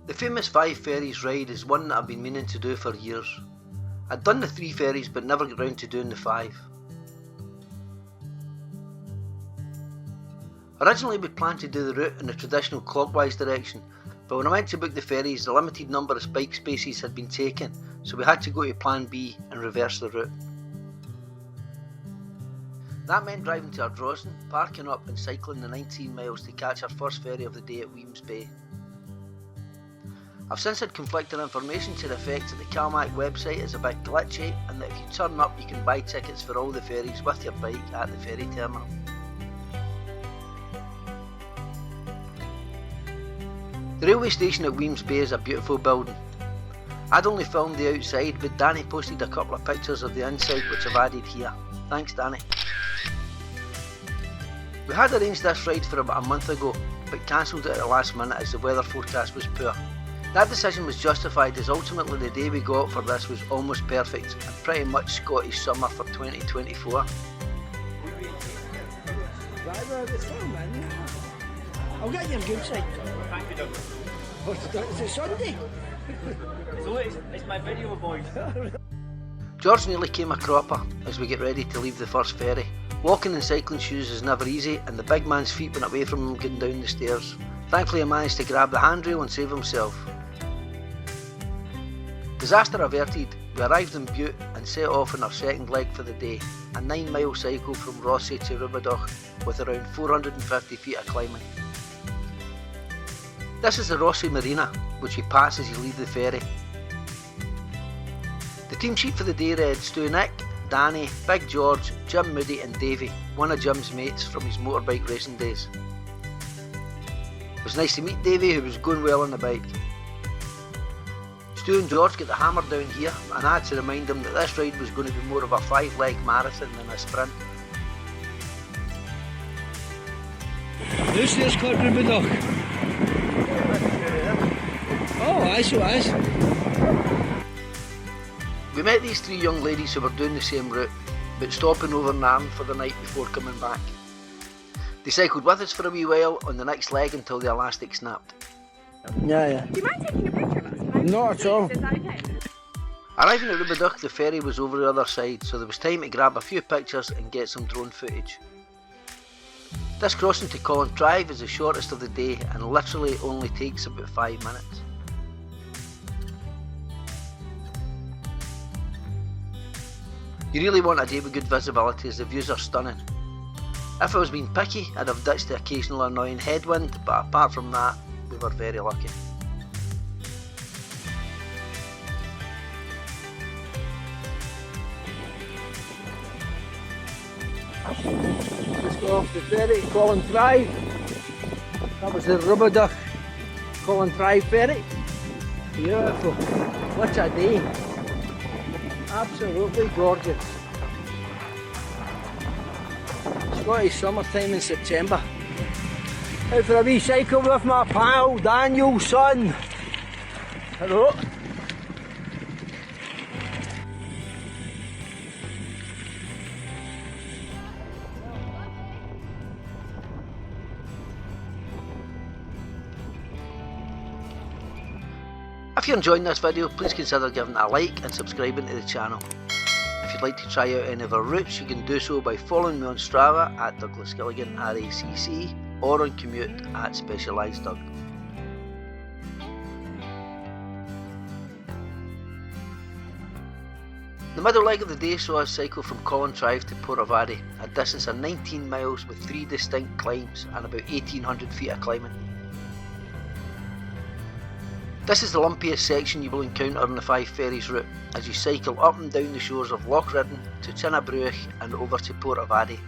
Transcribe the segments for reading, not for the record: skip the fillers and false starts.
The famous Five Ferries ride is one that I've been meaning to do for years. I'd done the 3 ferries but never got round to doing the 5. Originally we planned to do the route in the traditional clockwise direction, but when I went to book the ferries the limited number of bike spaces had been taken, so we had to go to plan B and reverse the route. That meant driving to Ardrossan, parking up and cycling the 19 miles to catch our first ferry of the day at Weems Bay. I've since had conflicting information to the effect that the Calmac website is a bit glitchy and that if you turn up you can buy tickets for all the ferries with your bike at the ferry terminal. The railway station at Weems Bay is a beautiful building. I'd only filmed the outside, but Danny posted a couple of pictures of the inside which I've added here. Thanks Danny. We had arranged this ride for about a month ago, but cancelled it at the last minute as the weather forecast was poor. That decision was justified as ultimately the day we got for this was almost perfect and pretty much Scottish summer for 2024. I'll get your good side. Thank you, Doug. Is it Sunday? So it's my video, boys. George nearly came a cropper as we get ready to leave the first ferry. Walking in cycling shoes is never easy and the big man's feet went away from him getting down the stairs. Thankfully he managed to grab the handrail and save himself. Disaster averted, we arrived in Bute and set off on our second leg for the day, a 9-mile cycle from Rossi to Rubadach with around 450 feet of climbing. This is the Rossi Marina, which you pass as you leave the ferry. The team sheet for the day read Stu Nick, Danny, Big George, Jim Moody and Davey, one of Jim's mates from his motorbike racing days. It was nice to meet Davey, who was going well on the bike. Stu and George got the hammer down here and I had to remind them that this ride was going to be more of a 5-leg marathon than a sprint. This is called Rubadach. Oh, aye, so aye. We met these 3 young ladies who were doing the same route, but stopping over in Nairn for the night before coming back. They cycled with us for a wee while on the next leg until the elastic snapped. Yeah. Do you mind taking a picture of us? Not at all. Is that okay? Arriving at Rubadach, the ferry was over the other side, so there was time to grab a few pictures and get some drone footage. This crossing to Colin Drive is the shortest of the day and literally only takes about 5 minutes. You really want a day with good visibility as the views are stunning. If I was being picky, I'd have ditched the occasional annoying headwind, but apart from that, we were very lucky. Just go off the ferry, Colin Drive. That was the Rubadach Colin Drive ferry. Beautiful. What a day. Absolutely gorgeous. Scottish summertime in September. Out for a wee cycle with my pal Daniel's son. Hello. If you're enjoying this video, please consider giving it a like and subscribing to the channel. If you'd like to try out any of our routes, you can do so by following me on Strava at Douglas Gilligan RACC or on Commute at Specialised Doug. The middle leg of the day saw us cycle from Colin Drive to Portavadie, a distance of 19 miles with 3 distinct climbs and about 1800 feet of climbing. This is the lumpiest section you will encounter on the Five Ferries route as you cycle up and down the shores of Loch Ridden to Tinnabruach and over to Portavadie.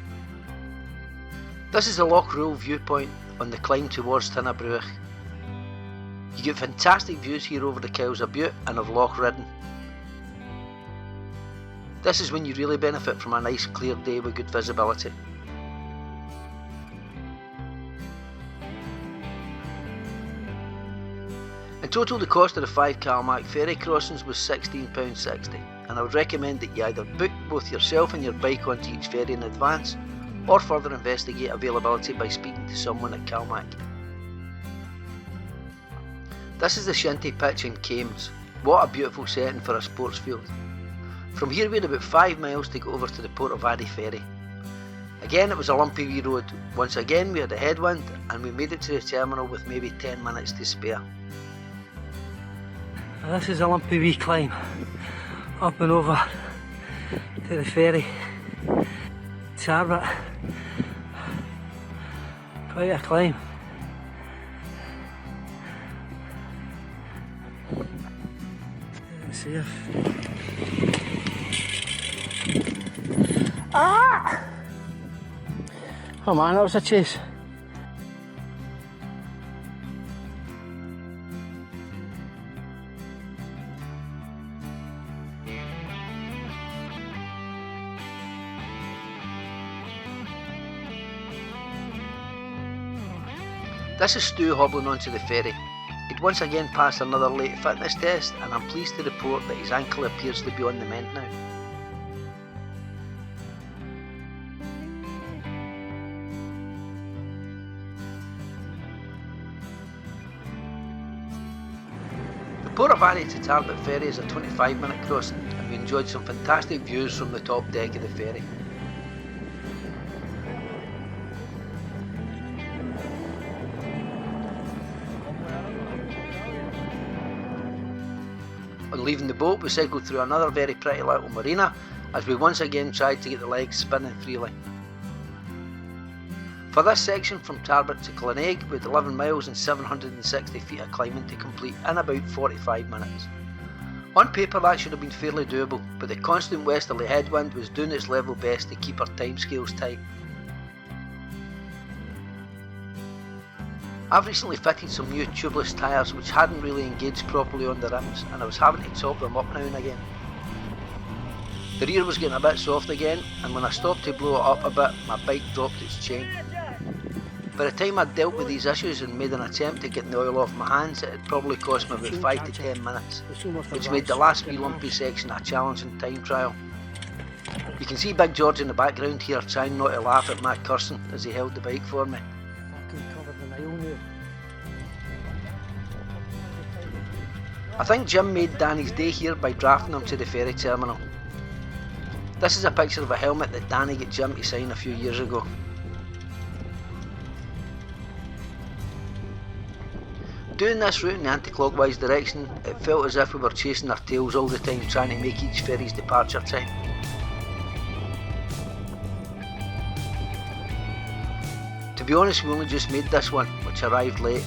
This is the Loch Rule viewpoint on the climb towards Tinnabruach. You get fantastic views here over the Kills of Bute and of Loch Ridden. This is when you really benefit from a nice clear day with good visibility. In total, the cost of the 5 Calmac ferry crossings was £16.60, and I would recommend that you either book both yourself and your bike onto each ferry in advance, or further investigate availability by speaking to someone at Calmac. This is the shinty pitch in Kames. What a beautiful setting for a sports field. From here we had about 5 miles to go over to the Port of Adi ferry. Again it was a lumpy wee road. Once again we had a headwind and we made it to the terminal with maybe 10 minutes to spare. This is a lumpy wee climb up and over to the ferry. Tarbert. Quite a climb. Let's see if... Ah! Oh man, that was a chase. This is Stu hobbling onto the ferry. He'd once again passed another late fitness test and I'm pleased to report that his ankle appears to be on the mend now. The Port of Adi to Tarbert ferry is a 25-minute crossing and we enjoyed some fantastic views from the top deck of the ferry. On leaving the boat we cycled through another very pretty little marina as we once again tried to get the legs spinning freely. For this section from Tarbert to Glenaig we had 11 miles and 760 feet of climbing to complete in about 45 minutes. On paper that should have been fairly doable, but the constant westerly headwind was doing its level best to keep our timescales tight. I've recently fitted some new tubeless tyres which hadn't really engaged properly on the rims and I was having to top them up now and again. The rear was getting a bit soft again and when I stopped to blow it up a bit my bike dropped its chain. By the time I'd dealt with these issues and made an attempt to get the oil off my hands it had probably cost me about 5 to 10 minutes, which made the last wee lumpy section a challenging time trial. You can see Big George in the background here trying not to laugh at my cursing as he held the bike for me. I think Jim made Danny's day here by drafting him to the ferry terminal. This is a picture of a helmet that Danny got Jim to sign a few years ago. Doing this route in the anti-clockwise direction, it felt as if we were chasing our tails all the time trying to make each ferry's departure time. To be honest, we only just made this one, which arrived late.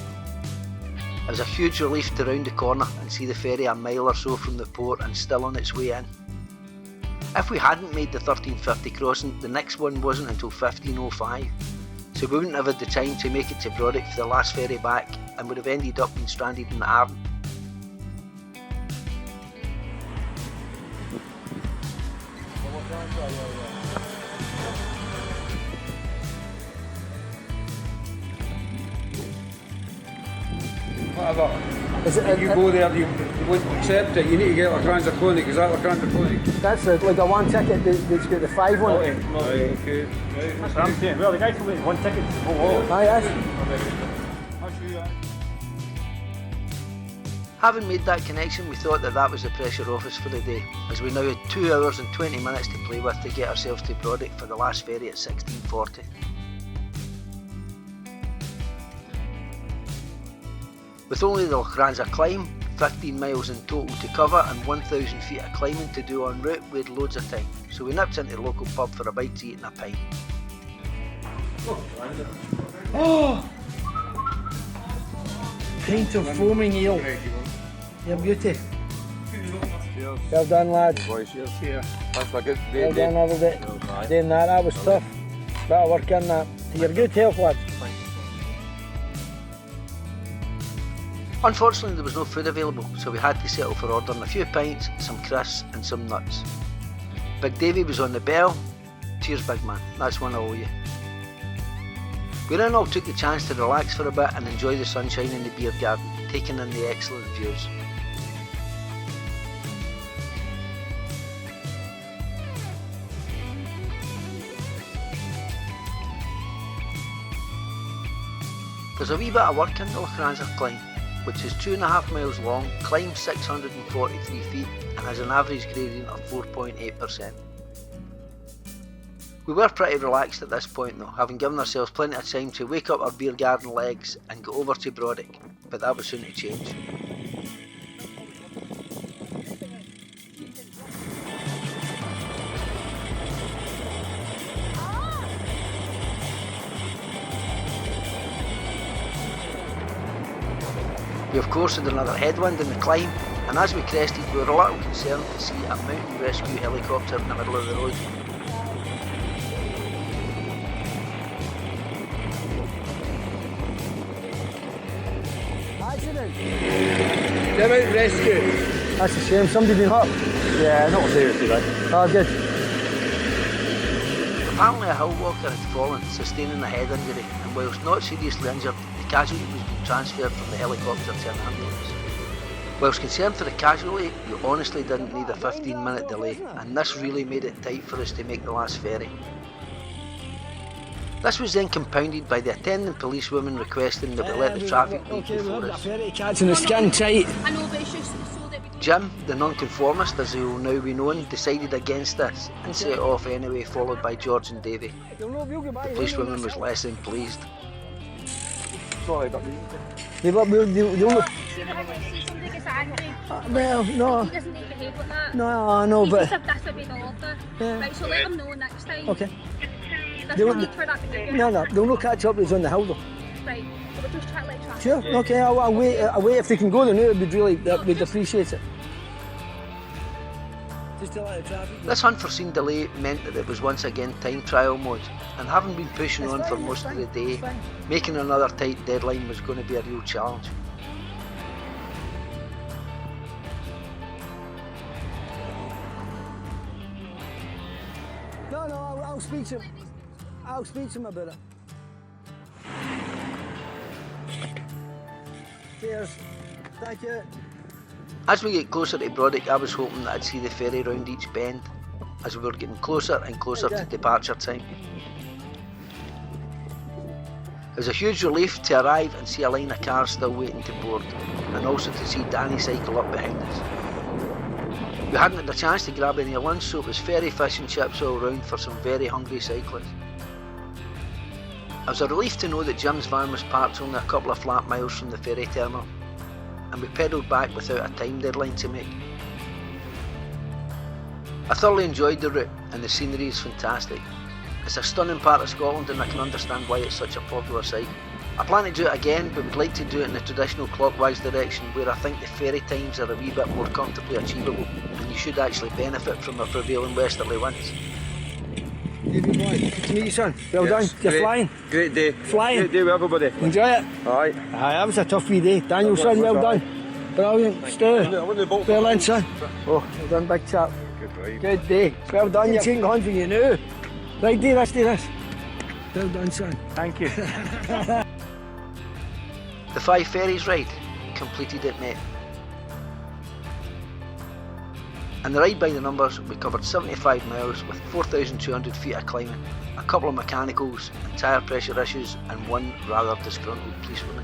It was a huge relief to round the corner and see the ferry a mile or so from the port and still on its way in. If we hadn't made the 1350 crossing, the next one wasn't until 1505, so we wouldn't have had the time to make it to Brodick for the last ferry back and would have ended up being stranded in the Arden. Whatever. If you go there, you won't accept it. You need to get a transatlantic. Is that a transatlantic? That's like a one ticket that's got the 5 on it. Okay. That's what I'm saying. Well, the guy told me one ticket to the whole lot. Aye, yes. Having made that connection, we thought that was the pressure off us for the day, as we now had 2 hours and 20 minutes to play with to get ourselves to Brodick for the last ferry at 1640. With only the Lochranza climb, 15 miles in total to cover and 1,000 feet of climbing to do en route, we had loads of time, so we nipped into the local pub for a bite to eat and a pint. Oh! Pint of foaming ale. Your beauty. Well done, lads. Boys, cheers. That's a good Well done, everybody. Doing that was tough. Bit of work in that. To your good health, lads. Unfortunately there was no food available, so we had to settle for ordering a few pints, some crisps and some nuts. Big Davy was on the bell. Cheers big man, that's one I owe you. We then all took the chance to relax for a bit and enjoy the sunshine in the beer garden, taking in the excellent views. There's a wee bit of work in the Lochranza climb, which is 2.5 miles long, climbs 643 feet and has an average gradient of 4.8%. We were pretty relaxed at this point though, having given ourselves plenty of time to wake up our beer garden legs and go over to Brodick, but that was soon to change. We of course had another headwind in the climb, and as we crested we were a little concerned to see a mountain rescue helicopter in the middle of the road. Accident! They're out rescue. That's a shame, somebody been hurt? Yeah, not seriously, right? Oh, good. Apparently a hill walker had fallen, sustaining a head injury, and whilst not seriously injured, the casualty was being transferred from the helicopter to an ambulance. Whilst concerned for the casualty, we honestly didn't need a 15-minute delay, and this really made it tight for us to make the last ferry. This was then compounded by the attendant policewoman requesting that we let the traffic lead before us. Catching the skin tight. I know, but it's just so that we don't... Jim, the nonconformist as he will now be known, decided against this and set off anyway, followed by George and Davy. The policewoman was less than pleased. Sorry, but See, somebody gets angry. Well, no. He doesn't need to behave like that. No, I know, but... He just disobeyed the order. Yeah. Right, so let him know next time. Okay. There's no need for that behaviour. No, they'll not catch up with us on the hill though. Right, so we'll just try to let traffic. Sure, okay, I'll wait. If they can go there now, we'd appreciate it. Just to let the traffic go. This unforeseen delay meant that it was once again time trial mode, and having been pushing on for most of the day, making another tight deadline was going to be a real challenge. No, I'll speak to him. I'll speak to him about it. Cheers. Thank you. As we get closer to Brodick, I was hoping that I'd see the ferry round each bend, as we were getting closer and closer to departure time. It was a huge relief to arrive and see a line of cars still waiting to board, and also to see Danny cycle up behind us. We hadn't had a chance to grab any lunch, so it was ferry fish and chips all round for some very hungry cyclists. It was a relief to know that Jim's van was parked only a couple of flat miles from the ferry terminal, and we pedalled back without a time deadline to make. I thoroughly enjoyed the route, and the scenery is fantastic. It's a stunning part of Scotland, and I can understand why it's such a popular site. I plan to do it again, but would like to do it in the traditional clockwise direction, where I think the ferry times are a wee bit more comfortably achievable, and you should actually benefit from the prevailing westerly winds. Davey boy, good to meet you, son. Well done. You're great, flying. Great day. Flying. Great day with everybody. Enjoy it. Aye. That was a tough wee day. Daniel, son, well done. Brilliant. Stu. Well in, son. Oh, well done, big chap. Good day. Well done. You're taking on for you now. Right, do this. Well done, son. thank you. The Five Ferries ride completed at Met. And the ride by the numbers, we covered 75 miles with 4,200 feet of climbing, a couple of mechanicals and tyre pressure issues, and one rather disgruntled policewoman.